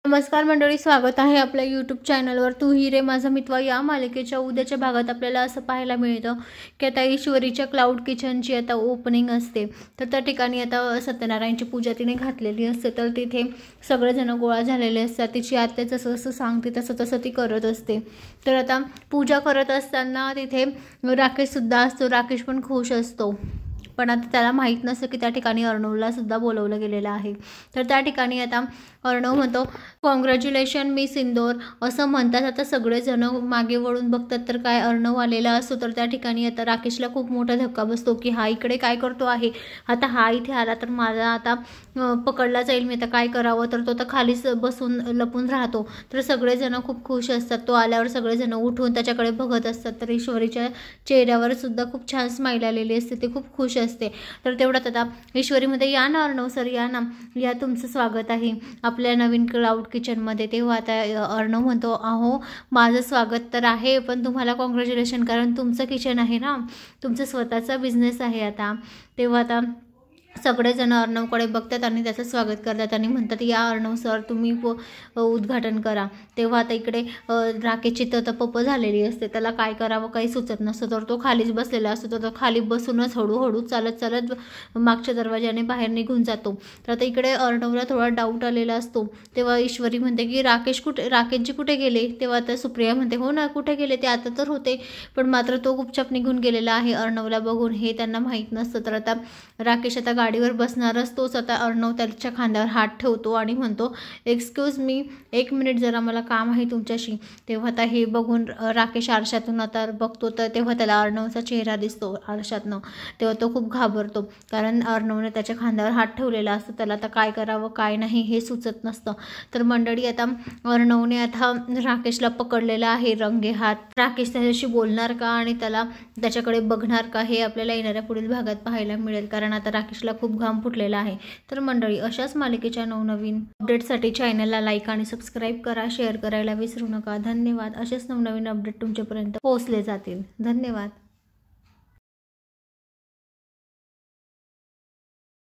नमस्कार मंडळी, स्वागत आहे आपल्या यूट्यूब चॅनलवर. तू ही रे माझा मितवा या मालिकेच्या उद्याच्या भागात आपल्याला असं पाहायला मिळतं की आता ईश्वरीच्या क्लाउड किचनची आता ओपनिंग असते. तर त्या ठिकाणी आता सत्यनारायणची पूजा तिने घातलेली असते. तर तिथे सगळेजण गोळा झालेले असतात. तिची आत्या जसं जसं सांगते तसं तसं ती करत असते. तर आता पूजा करत असताना तिथे राकेशसुद्धा असतो. राकेश पण खुश असतो, पण आता त्याला माहीत नसतं की त्या ठिकाणी अर्णवला सुद्धा बोलवलं गेलेलं आहे. तर त्या ठिकाणी आता अर्णव म्हणतो, कॉंग्रॅच्युलेशन मिस इंदोर असं म्हणतात. आता सगळेजण मागे वळून बघतात तर काय अर्णव आलेला असतो. तर त्या ठिकाणी आता राकेशला खूप मोठा धक्का बसतो की हा इकडे काय करतो आहे. आता हा इथे आला तर माझा आता पकडला जाईल, मी आता काय करावं. तर तो आता खालीच बसून लपून राहतो. तर सगळेजण खूप खुश असतात. तो आल्यावर सगळेजण उठून त्याच्याकडे बघत असतात. तर ईश्वरीच्या चेहऱ्यावर सुद्धा खूप छान स्माईल आलेली असते, ते खूप खुश असते. तर तेवढ्यात आता ईश्वरीमध्ये, या ना अर्णव सर, या ना, या, तुमचं स्वागत आहे आपल्या नवीन क्लाउड किचनमध्ये. तेव्हा आता अर्णव म्हणतो, अहो माझं स्वागत तर आहे, पण तुम्हाला कॉंग्रॅच्युलेशन, कारण तुमचं किचन आहे ना, तुमचं स्वतःचा बिझनेस आहे आता. तेव्हा आता सगळेजण अर्णवकडे बघतात आणि त्याचं स्वागत करतात आणि म्हणतात, या अर्णव सर, तुम्ही उद्घाटन करा. तेव्हा आता इकडे राकेशची तर पप्प झालेली असते. त्याला काय करावं काही सुचत नसतं. तर तो खालीच बसलेला असतो. तर तो खाली बसूनच हळूहळू चालत चालत मागच्या दरवाजाने बाहेर निघून जातो. तर आता इकडे अर्णवला थोडा डाऊट आलेला असतो. तेव्हा ईश्वरी म्हणते की राकेशजी कुठे गेले. तेव्हा आता सुप्रिया म्हणते, हो ना, कुठे गेले ते, आता तर होते, पण मात्र तो गुपचाप निघून गेलेला आहे अर्णवला बघून, हे त्यांना माहीत नसतं. तर आता राकेश आता गाडीवर बसणार असतोच. आता अर्णव त्याच्या खांद्यावर हात ठेवतो आणि म्हणतो, एक्सक्यूज मी, 1 मिनिट, जरा मला काम आहे तुमच्याशी. तेव्हा आता हे बघून राकेश आरशातून आता बघतो. तर तेव्हा त्याला अर्णवचा चेहरा दिसतो आरशातनं. तेव्हा तो खूप घाबरतो, कारण अर्णवने त्याच्या खांद्यावर हात ठेवलेला असतो. त्याला आता काय करावं काय नाही हे सुचत नसतं. तर मंडळी, आता अर्णवने आता राकेशला पकडलेला आहे रंगे हात. राकेश त्याच्याशी बोलणार का आणि त्याच्याकडे बघणार का हे आपल्याला येणाऱ्या पुढील भागात पाहायला मिळेल, कारण आता राकेशला खूप घाम फुटलेला आहे. तर मंडळी, अशाच मालिकेच्या नवनवीन अपडेटसाठी चॅनलला लाईक आणि सबस्क्राईब करा, शेअर करायला विसरू नका. धन्यवाद. असेच नवनवीन अपडेट तुमच्यापर्यंत पोहोचले जातील. धन्यवाद.